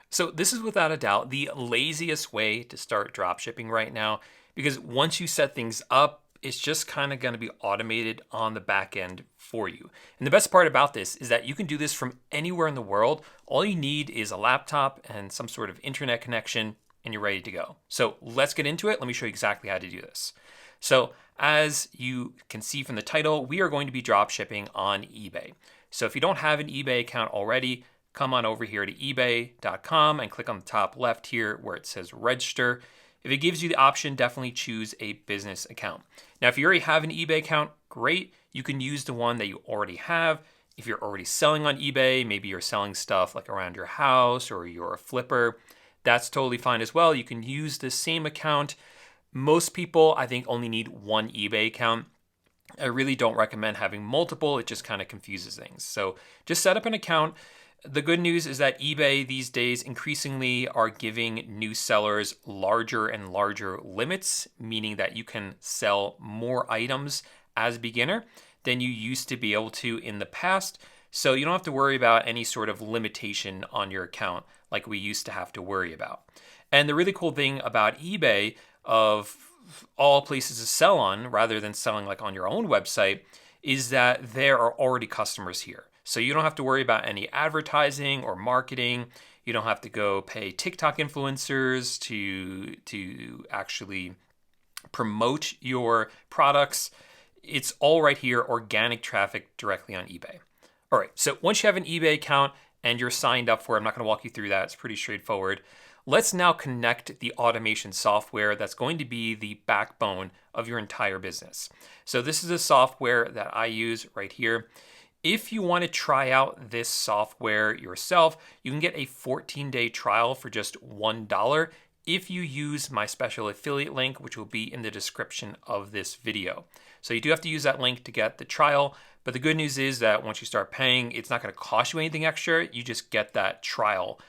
So this is without a doubt the laziest way to start dropshipping right now, because once you set things up, it's just kind of going to be automated on the back end for you. And the best part about this is that you can do this from anywhere in the world. All you need is a laptop and some sort of internet connection, and you're ready to go. So let's get into it. Let me show you exactly how to do this. So as you can see from the title, we are going to be dropshipping on eBay. So if you don't have an eBay account already, come on over here to ebay.com and click on the top left here where it says register. If it gives you the option, definitely choose a business account. Now, if you already have an eBay account, great. You can use the one that you already have. If you're already selling on eBay, maybe you're selling stuff like around your house or you're a flipper, that's totally fine as well. You can use the same account. Most people, I think, only need one eBay account. I really don't recommend having multiple. It just kind of confuses things. So just set up an account. The good news is that eBay these days increasingly are giving new sellers larger and larger limits, meaning that you can sell more items as a beginner than you used to be able to in the past. So you don't have to worry about any sort of limitation on your account like we used to have to worry about. And the really cool thing about eBay, of all places to sell on rather than selling like on your own website, is that there are already customers here. So you don't have to worry about any advertising or marketing. You don't have to go pay TikTok influencers to actually promote your products. It's all right here, organic traffic directly on eBay. All right, so once you have an eBay account and you're signed up for it, I'm not going to walk you through that. It's pretty straightforward. Let's now connect the automation software that's going to be the backbone of your entire business. So this is the software that I use right here. If you want to try out this software yourself, you can get a 14-day trial for just $1 if you use my special affiliate link, which will be in the description of this video. So you do have to use that link to get the trial, but the good news is that once you start paying, it's not going to cost you anything extra. You just get that trial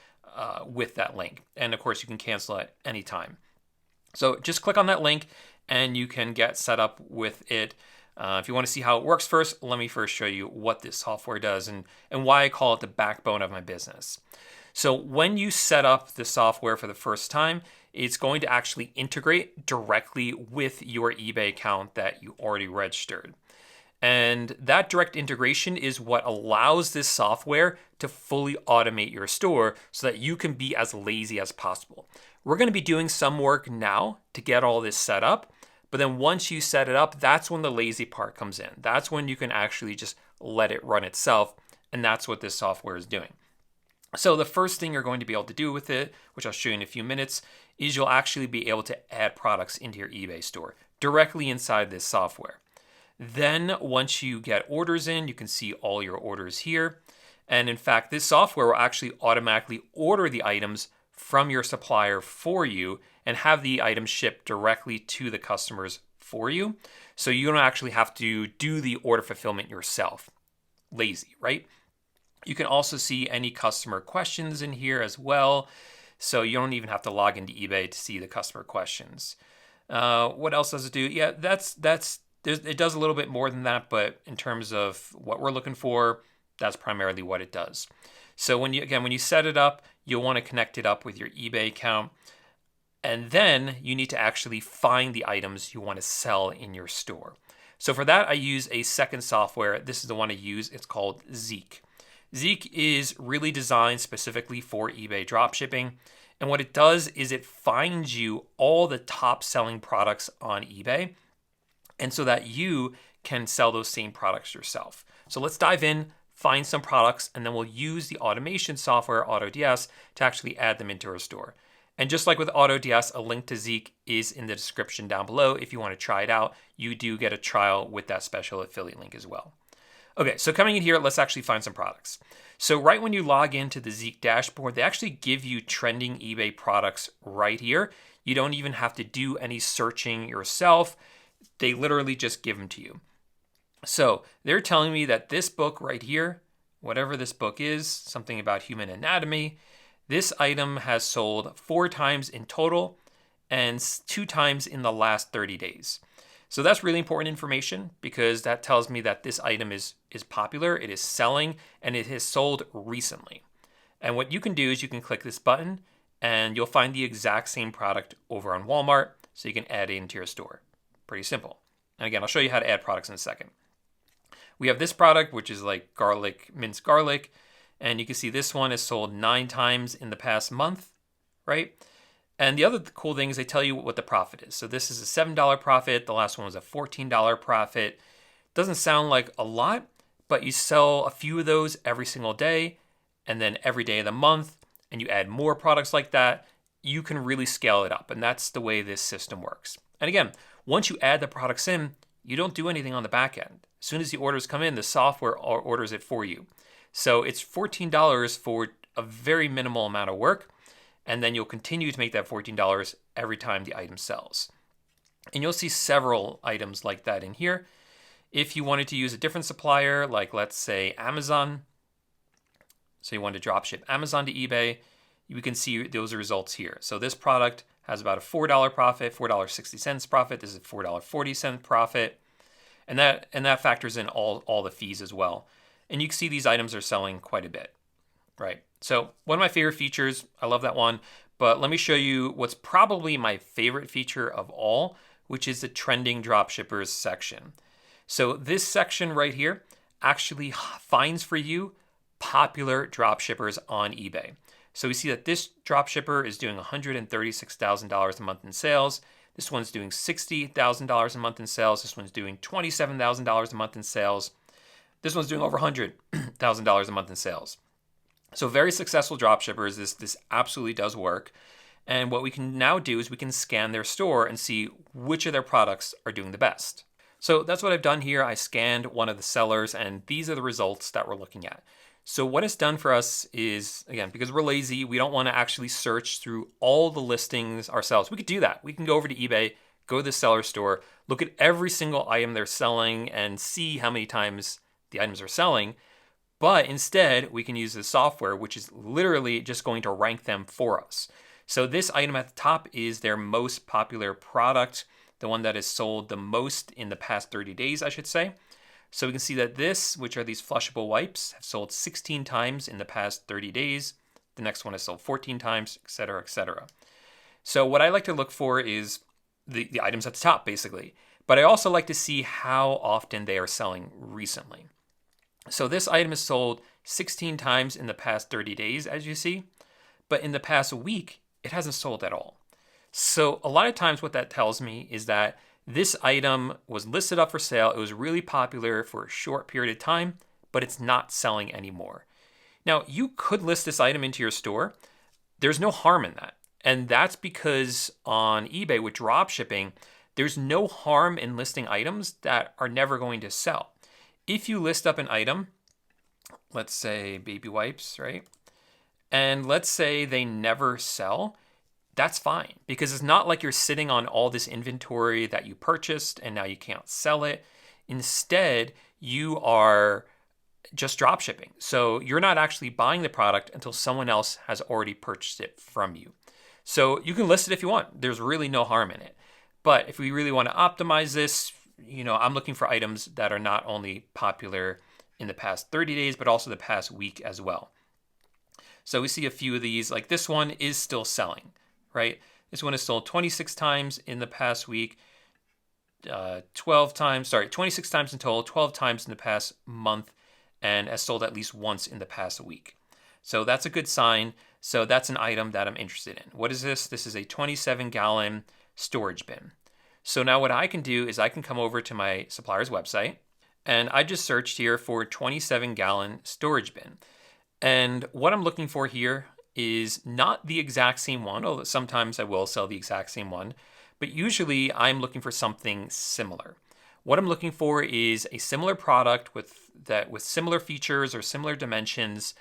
with that link. And of course, you can cancel at any time. So just click on that link and you can get set up with it. If you want to see how it works first, let me first show you what this software does and why I call it the backbone of my business. So when you set up the software for the first time, it's going to actually integrate directly with your eBay account that you already registered. And that direct integration is what allows this software to fully automate your store so that you can be as lazy as possible. We're going to be doing some work now to get all this set up. But then once you set it up, that's when the lazy part comes in. That's when you can actually just let it run itself. And that's what this software is doing. So the first thing you're going to be able to do with it, which I'll show you in a few minutes, is you'll actually be able to add products into your eBay store directly inside this software. Then once you get orders in, you can see all your orders here. And in fact, this software will actually automatically order the items from your supplier for you and have the items shipped directly to the customers for you. So you don't actually have to do the order fulfillment yourself. Lazy, right? You can also see any customer questions in here as well. So you don't even have to log into eBay to see the customer questions. What else does it do? Yeah, it does a little bit more than that, but in terms of what we're looking for, that's primarily what it does. So when you set it up, you'll want to connect it up with your eBay account. And then you need to actually find the items you want to sell in your store. So for that, I use a second software. This is the one I use. It's called Zeek. Zeek is really designed specifically for eBay dropshipping. And what it does is it finds you all the top selling products on eBay, and so that you can sell those same products yourself. So let's dive in, find some products, and then we'll use the automation software, AutoDS, to actually add them into our store. And just like with AutoDS, a link to Zeek is in the description down below. If you want to try it out, you do get a trial with that special affiliate link as well. Okay, so coming in here, let's actually find some products. So right when you log into the Zeek dashboard, they actually give you trending eBay products right here. You don't even have to do any searching yourself. They literally just give them to you. So they're telling me that this book right here, whatever this book is, something about human anatomy, this item has sold 4 times in total and 2 times in the last 30 days. So that's really important information because that tells me that this item is popular, it is selling, and it has sold recently. And what you can do is you can click this button and you'll find the exact same product over on Walmart, so you can add it into your store. Pretty simple. And again, I'll show you how to add products in a second. We have this product, which is like garlic, minced garlic. And you can see this one is sold 9 times in the past month, right? And the other cool thing is they tell you what the profit is. So this is a $7 profit. The last one was a $14 profit. Doesn't sound like a lot, but you sell a few of those every single day, and then every day of the month, and you add more products like that, you can really scale it up. And that's the way this system works. And again, once you add the products in, you don't do anything on the back end. As soon as the orders come in, the software orders it for you. So it's $14 for a very minimal amount of work, and then you'll continue to make that $14 every time the item sells. And you'll see several items like that in here. If you wanted to use a different supplier, like let's say Amazon, so you want to drop ship Amazon to eBay, you can see those results here. So this product has about a $4 profit, $4.60 profit. This is $4.40 profit. And that factors in all the fees as well. And you can see these items are selling quite a bit, right? So one of my favorite features, I love that one, but let me show you what's probably my favorite feature of all, which is the trending dropshippers section. So this section right here actually finds for you popular dropshippers on eBay. So we see that this dropshipper is doing $136,000 a month in sales. This one's doing $60,000 a month in sales. This one's doing $27,000 a month in sales. This one's doing over $100,000 a month in sales. So very successful dropshippers. This absolutely does work. And what we can now do is we can scan their store and see which of their products are doing the best. So that's what I've done here. I scanned one of the sellers, and these are the results that we're looking at. So what it's done for us is, again, because we're lazy, we don't want to actually search through all the listings ourselves. We could do that. We can go over to eBay, go to the seller store, look at every single item they're selling and see how many times the items are selling. But instead, we can use the software, which is literally just going to rank them for us. So this item at the top is their most popular product, the one that is sold the most in the past 30 days, I should say. So we can see that this, which are these flushable wipes, have sold 16 times in the past 30 days. The next one has sold 14 times, etc., etc. So what I like to look for is the items at the top, basically. But I also like to see how often they are selling recently. So this item is sold 16 times in the past 30 days, as you see. But in the past week, it hasn't sold at all. So a lot of times what that tells me is that this item was listed up for sale. It was really popular for a short period of time, but it's not selling anymore. Now, you could list this item into your store. There's no harm in that. And that's because on eBay with drop shipping, there's no harm in listing items that are never going to sell. If you list up an item, let's say baby wipes, right? And let's say they never sell, that's fine, because it's not like you're sitting on all this inventory that you purchased and now you can't sell it. Instead, you are just drop shipping. So you're not actually buying the product until someone else has already purchased it from you. So you can list it if you want. There's really no harm in it. But if we really want to optimize this, I'm looking for items that are not only popular in the past 30 days, but also the past week as well. So we see a few of these, like this one is still selling, right? This one is sold 26 times in the past week, 26 times in total, 12 times in the past month, and has sold at least once in the past week. So that's a good sign. So that's an item that I'm interested in. What is this? This is a 27-gallon storage bin. So now what I can do is I can come over to my supplier's website, and I just searched here for 27-gallon storage bin. And what I'm looking for here is not the exact same one, although sometimes I will sell the exact same one, but usually I'm looking for something similar. What I'm looking for is a similar product with similar features or similar dimensions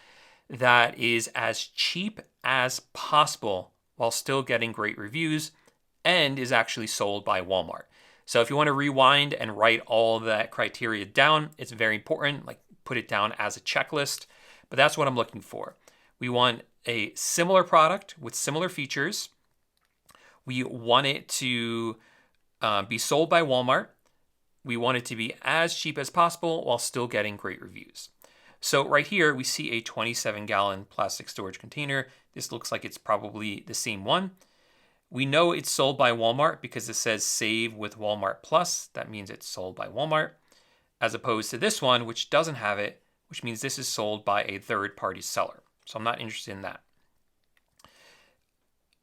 that is as cheap as possible while still getting great reviews and is actually sold by Walmart. So if you want to rewind and write all that criteria down, it's very important, like put it down as a checklist, but that's what I'm looking for. We want a similar product with similar features. We want it to be sold by Walmart. We want it to be as cheap as possible while still getting great reviews. So right here, we see a 27-gallon plastic storage container. This looks like it's probably the same one. We know it's sold by Walmart because it says save with Walmart Plus. That means it's sold by Walmart, as opposed to this one, which doesn't have it, which means this is sold by a third-party seller. So I'm not interested in that.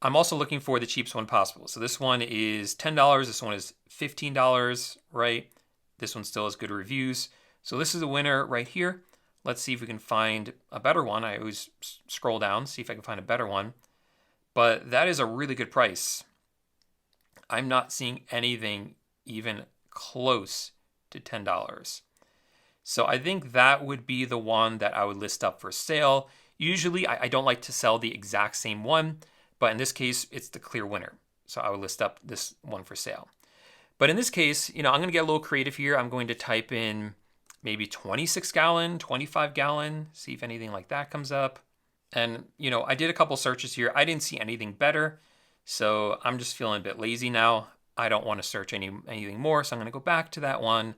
I'm also looking for the cheapest one possible. So this one is $10. This one is $15, right? This one still has good reviews. So this is a winner right here. Let's see if we can find a better one. I always scroll down, see if I can find a better one. But that is a really good price. I'm not seeing anything even close to $10. So I think that would be the one that I would list up for sale. Usually I don't like to sell the exact same one, but in this case, it's the clear winner. So I would list up this one for sale. But in this case, I'm going to get a little creative here. I'm going to type in maybe 26-gallon, 25-gallon, see if anything like that comes up. And, I did a couple searches here. I didn't see anything better. So I'm just feeling a bit lazy now. I don't want to search anything more. So I'm going to go back to that one.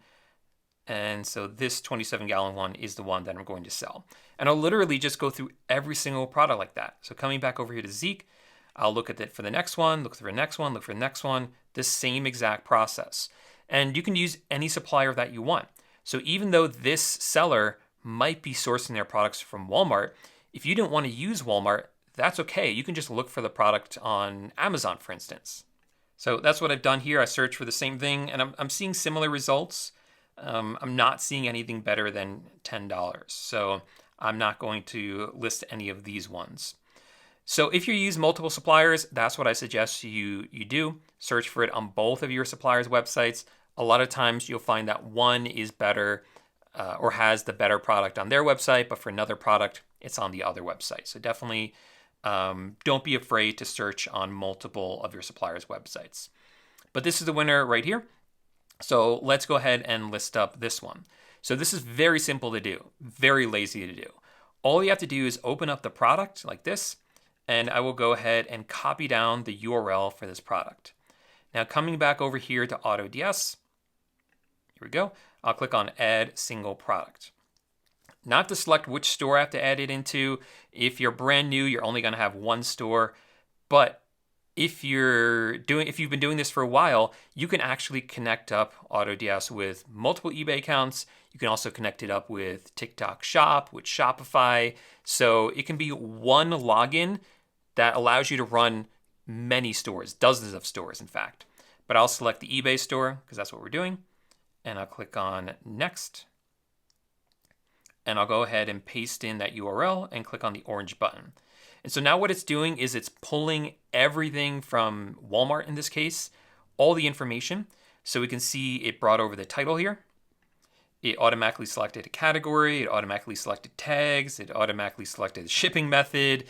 And so this 27-gallon one is the one that I'm going to sell. And I'll literally just go through every single product like that. So coming back over here to Zeke, I'll look at it for the next one, look for the next one, look for the next one, the same exact process. And you can use any supplier that you want. So even though this seller might be sourcing their products from Walmart, if you didn't want to use Walmart, that's okay. You can just look for the product on Amazon, for instance. So that's what I've done here. I searched for the same thing, and I'm seeing similar results. I'm not seeing anything better than $10. So I'm not going to list any of these ones. So if you use multiple suppliers, that's what I suggest you do. Search for it on both of your suppliers' websites. A lot of times you'll find that one is better or has the better product on their website, but for another product, it's on the other website. So definitely don't be afraid to search on multiple of your suppliers' websites. But this is the winner right here. So let's go ahead and list up this one. So this is very simple to do, very lazy to do. All you have to do is open up the product like this, and I will go ahead and copy down the URL for this product. Now coming back over here to AutoDS, here we go. I'll click on Add Single Product. Not to select which store I have to add it into. If you're brand new, you're only going to have one store. But if you've been doing this for a while, you can actually connect up AutoDS with multiple eBay accounts. You can also connect it up with TikTok Shop, with Shopify. So it can be one login that allows you to run many stores, dozens of stores, in fact. But I'll select the eBay store because that's what we're doing. And I'll click on Next. And I'll go ahead and paste in that URL and click on the orange button. And so now what it's doing is it's pulling everything from Walmart in this case, all the information. So we can see it brought over the title here. It automatically selected a category. It automatically selected tags. It automatically selected the shipping method.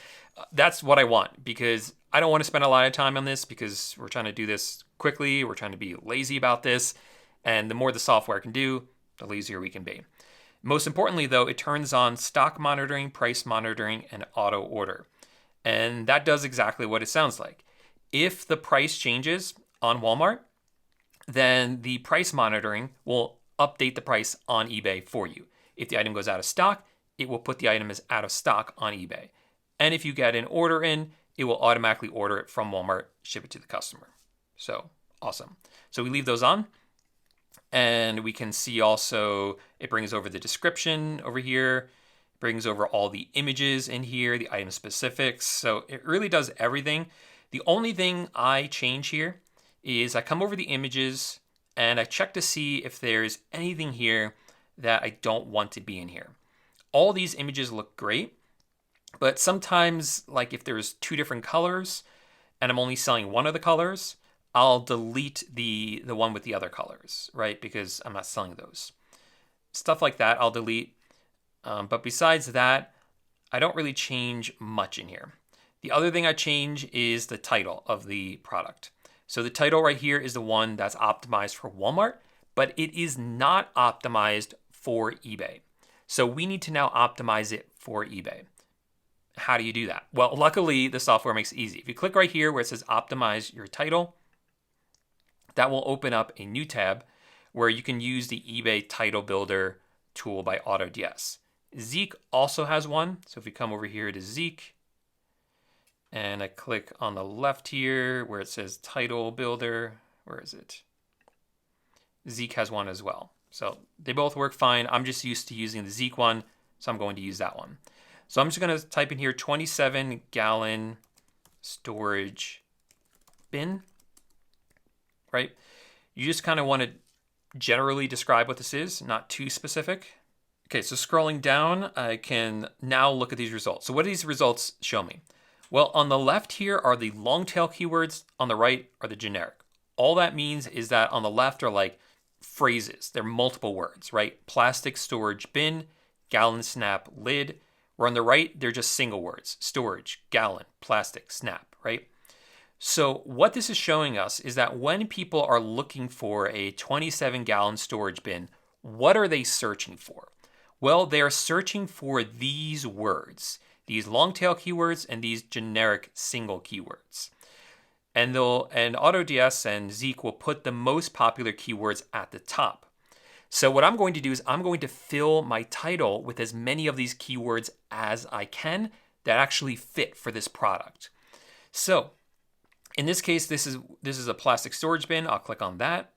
That's what I want because I don't want to spend a lot of time on this because we're trying to do this quickly. We're trying to be lazy about this. And the more the software can do, the lazier we can be. Most importantly, though, it turns on stock monitoring, price monitoring, and auto order. And that does exactly what it sounds like. If the price changes on Walmart, then the price monitoring will update the price on eBay for you. If the item goes out of stock, it will put the item as out of stock on eBay. And if you get an order in, it will automatically order it from Walmart, ship it to the customer. So awesome. So we leave those on. And we can see also it brings over the description over here, brings over all the images in here, the item specifics. So it really does everything. The only thing I change here is I come over the images and I check to see if there's anything here that I don't want to be in here. All these images look great, but sometimes like if there's two different colors and I'm only selling one of the colors, I'll delete the one with the other colors, right? Because I'm not selling those. Stuff like that I'll delete. But besides that, I don't really change much in here. The other thing I change is the title of the product. So the title right here is the one that's optimized for Walmart, but it is not optimized for eBay. So we need to now optimize it for eBay. How do you do that? Well, luckily the software makes it easy. If you click right here where it says optimize your title, that will open up a new tab where you can use the eBay title builder tool by AutoDS. Zeek also has one. So if we come over here to Zeek, and I click on the left here where it says title builder, where is it? Zeek has one as well. So they both work fine. I'm just used to using the Zeek one, so I'm going to use that one. So I'm just going to type in here 27-gallon storage bin, right? You just kind of want to generally describe what this is, not too specific. Okay, so scrolling down, I can now look at these results. So what do these results show me? Well, on the left here are the long tail keywords, on the right are the generic. All that means is that on the left are like phrases. They're multiple words, right? Plastic storage bin, gallon snap lid. Where on the right, they're just single words. Storage, gallon, plastic, snap, right? So what this is showing us is that when people are looking for a 27-gallon storage bin, what are they searching for? Well, they are searching for these words, these long tail keywords and these generic single keywords. And AutoDS and Zeek will put the most popular keywords at the top. So what I'm going to do is I'm going to fill my title with as many of these keywords as I can that actually fit for this product. So in this case, this is a plastic storage bin. I'll click on that,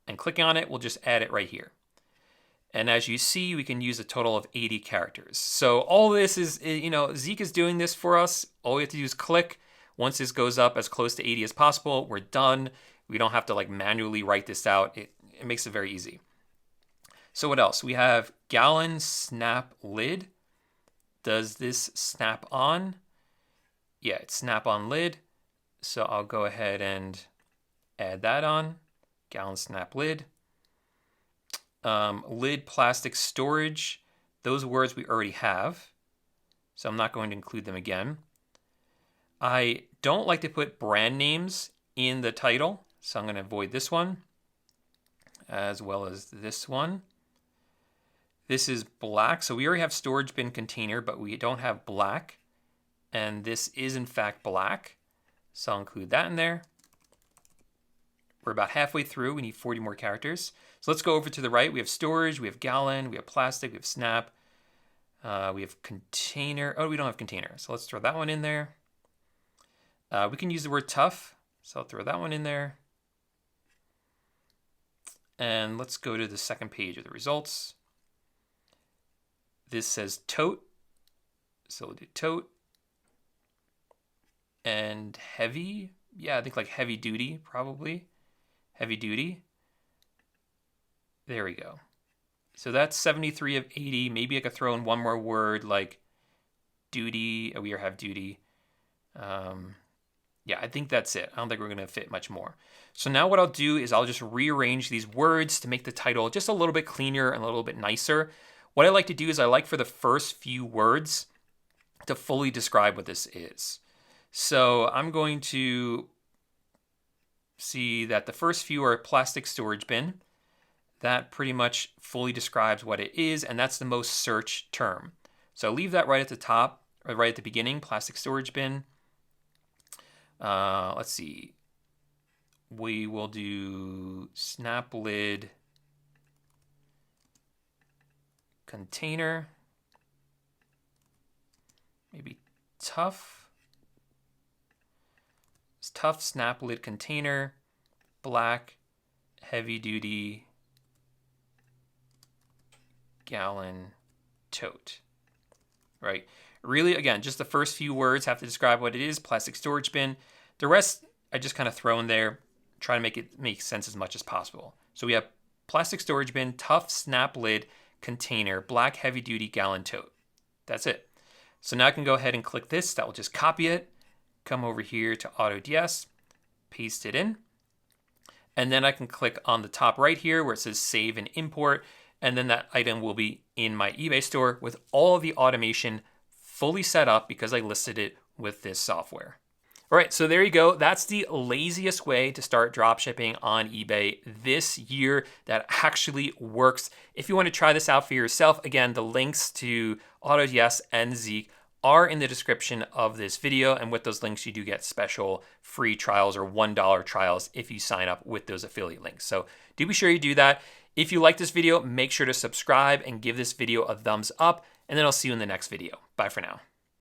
and clicking on it will just add it right here. And as you see, we can use a total of 80 characters. So all this is, Zeek is doing this for us. All we have to do is click. Once this goes up as close to 80 as possible, we're done. We don't have to like manually write this out. It makes it very easy. So what else? We have gallon snap lid. Does this snap on? Yeah, it's snap on lid. So I'll go ahead and add that on. Gallon snap lid. Lid plastic storage. Those words we already have. So I'm not going to include them again. I don't like to put brand names in the title. So I'm going to avoid this one as well as this one. This is black. So we already have storage bin container, but we don't have black. And this is in fact black. So I'll include that in there. We're about halfway through. We need 40 more characters. So let's go over to the right. We have storage, we have gallon, we have plastic, we have snap. We have container. Oh, we don't have container. So let's throw that one in there. We can use the word tough. So I'll throw that one in there. And let's go to the second page of the results. This says tote. So we'll do tote. And heavy. Yeah, I think like heavy duty, probably. Heavy duty. There we go. So that's 73 of 80. Maybe I could throw in one more word like duty. We have duty. Yeah, I think that's it. I don't think we're going to fit much more. So now what I'll do is I'll just rearrange these words to make the title just a little bit cleaner and a little bit nicer. What I like to do is I like for the first few words to fully describe what this is. So I'm going to see that the first few are plastic storage bin. That pretty much fully describes what it is, and that's the most searched term. So I'll leave that right at the top, or right at the beginning, plastic storage bin. Let's see. We will do snap lid container. Maybe tough. It's tough snap lid container. Black heavy duty gallon tote. Right? Really, again, just the first few words have to describe what it is. Plastic storage bin. The rest I just kind of throw in there, try to make it make sense as much as possible. So we have plastic storage bin, tough snap lid container, black heavy duty gallon tote. That's it. So now I can go ahead and click this. That will just copy it, come over here to AutoDS, paste it in. And then I can click on the top right here where it says save and import. And then that item will be in my eBay store with all of the automation fully set up because I listed it with this software. All right, so there you go. That's the laziest way to start dropshipping on eBay this year that actually works. If you want to try this out for yourself, again, the links to AutoDS and Zeek are in the description of this video. And with those links, you do get special free trials or $1 trials if you sign up with those affiliate links. So do be sure you do that. If you like this video, make sure to subscribe and give this video a thumbs up. and then I'll see you in the next video. Bye for now.